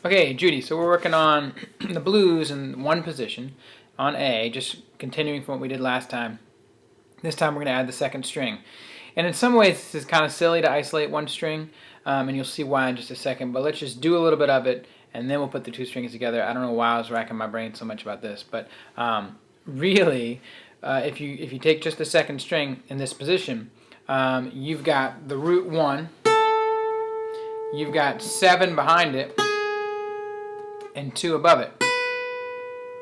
Okay, Judy, so we're working on the blues in one position on A, just continuing from what we did last time. This time we're going to add the second string. And in some ways this is kind of silly to isolate one string, and you'll see why in just a second, but let's just do a little bit of it, and then we'll put the two strings together. I don't know why I was racking my brain so much about this, but really, if you take just the second string in this position, you've got the root 1, you've got 7 behind it, and 2 above it.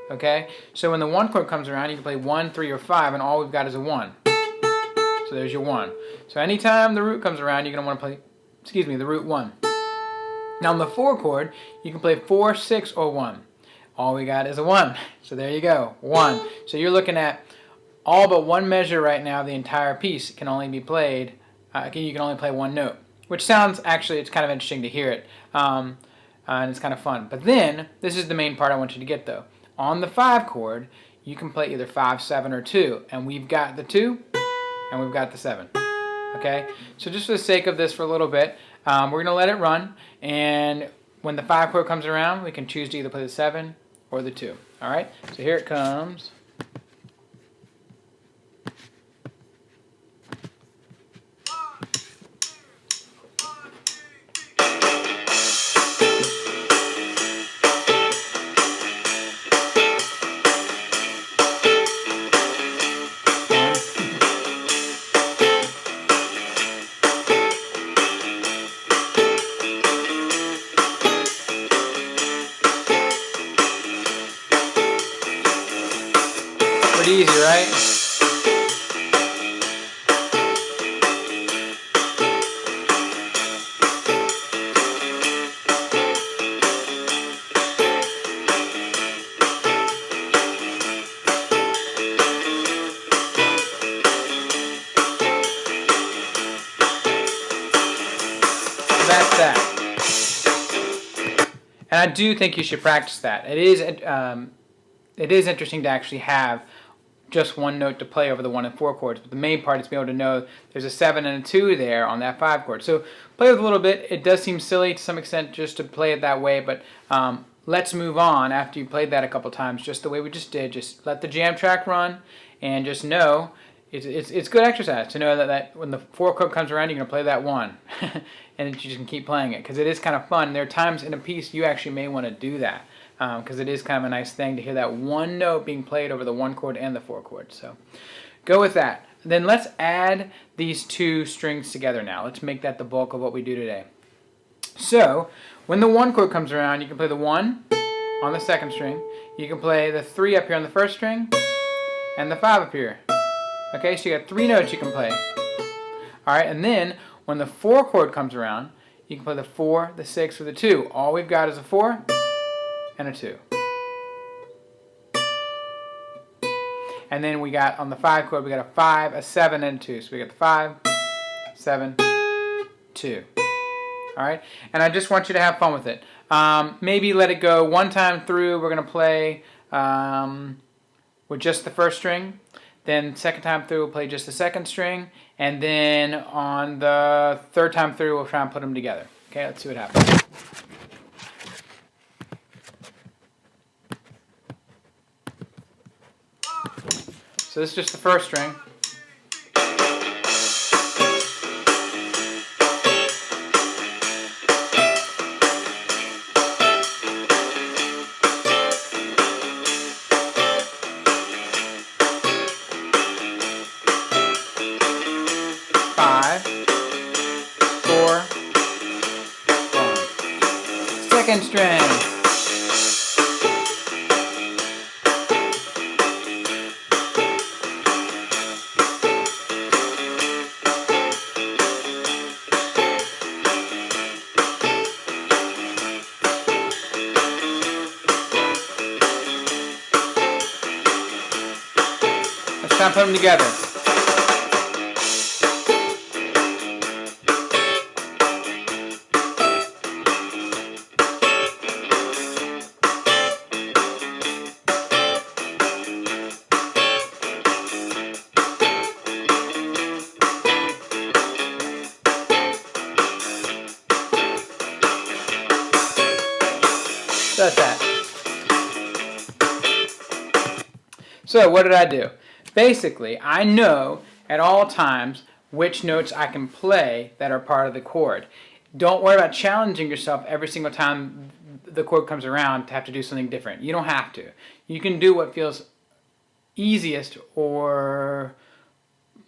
Okay? So when the 1 chord comes around, you can play 1, 3, or 5, and all we've got is a 1. So there's your 1. So anytime the root comes around, you're going to want to play, the root 1. Now on the 4 chord, you can play 4, 6, or 1. All we got is a 1. So there you go, 1. So you're looking at all but one measure right now. The entire piece can only be played, you can only play one note. Which sounds, actually, it's kind of interesting to hear it. And it's kind of fun. But then, this is the main part I want you to get though. On the 5 chord, you can play either 5, 7, or 2. And we've got the 2, and we've got the 7. Okay? So just for the sake of this for a little bit, we're going to let it run. And when the 5 chord comes around, we can choose to either play the 7 or the 2. Alright? So here it comes. Pretty easy, right? That's that. And I do think you should practice that. It is interesting to actually have just one note to play over the 1 and 4 chords, but the main part is to be able to know there's a 7 and a 2 there on that 5 chord. So play with a little bit. It does seem silly to some extent just to play it that way, but let's move on after you played that a couple times, just the way we just did. Just let the jam track run and just know it's good exercise to know that when the 4 chord comes around, you're going to play that 1. And you just can keep playing it because it is kind of fun. There are times in a piece you actually may want to do that because it is kind of a nice thing to hear that one note being played over the 1 chord and the 4 chord. So go with that. Then let's add these 2 strings together now. Let's make that the bulk of what we do today. So when the 1 chord comes around, you can play the 1 on the 2nd string. You can play the 3 up here on the 1st string and the 5 up here. Okay, so you got 3 notes you can play. Alright, and then when the 4 chord comes around, you can play the 4, the 6, or the 2. All we've got is a 4 and a 2. And then we got on the 5 chord, we got a 5, a 7, and a 2. So we got the 5, 7, 2. Alright, and I just want you to have fun with it. Maybe let it go one time through. We're going to play with just the 1st string. Then 2nd time through, we'll play just the 2nd string. And then on the 3rd time through, we'll try and put them together. Okay, let's see what happens. So this is just the 1st string. Second string. Let's try and put them together. does that. So what did I do? Basically, I know at all times which notes I can play that are part of the chord. Don't worry about challenging yourself every single time the chord comes around to have to do something different. You don't have to. You can do what feels easiest or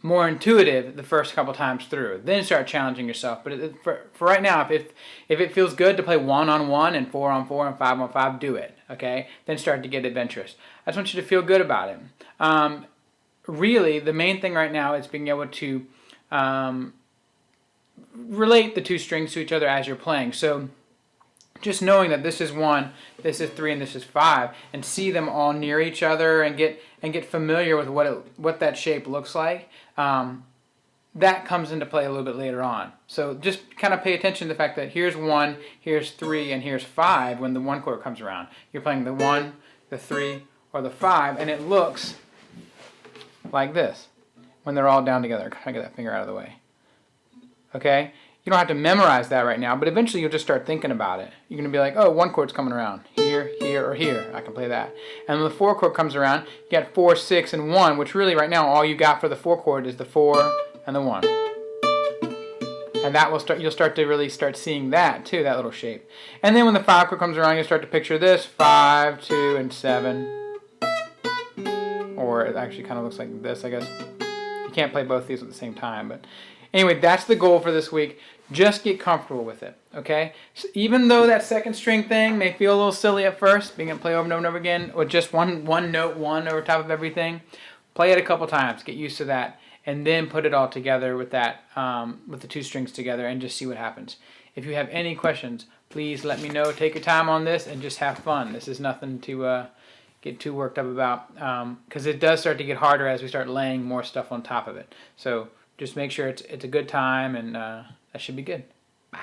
more intuitive the first couple times through. Then start challenging yourself. But for right now, if it feels good to play 1-on-1 and 4-on-4 and 5-on-5, do it. Okay? Then start to get adventurous. I just want you to feel good about it. Really, the main thing right now is being able to relate the two strings to each other as you're playing. So just knowing that this is 1, this is 3, and this is 5, and see them all near each other and get familiar with what that shape looks like, that comes into play a little bit later on. So just kind of pay attention to the fact that here's 1, here's 3, and here's 5 when the 1 chord comes around. You're playing the 1, the 3, or the 5, and it looks like this when they're all down together. Try to get that finger out of the way. Okay? You don't have to memorize that right now, but eventually you'll just start thinking about it. You're going to be like, oh, 1 chord's coming around. Here, here, or here. I can play that. And when the 4 chord comes around, you got 4, 6, and 1, which really right now all you got for the 4 chord is the 4 and the 1. And that will start. You'll start to really start seeing that too, that little shape. And then when the 5 chord comes around, you'll start to picture this: 5, 2, and 7. Or it actually kind of looks like this, I guess. You can't play both these at the same time, but anyway, that's the goal for this week. Just get comfortable with it, okay? So even though that second string thing may feel a little silly at first, being able to play over and over and over again, or just one note, 1 over top of everything, play it a couple times, get used to that, and then put it all together with that, with the 2 strings together, and just see what happens. If you have any questions, please let me know. Take your time on this and just have fun. This is nothing to get too worked up about, because it does start to get harder as we start laying more stuff on top of it. So just make sure it's a good time, and that should be good. Bye.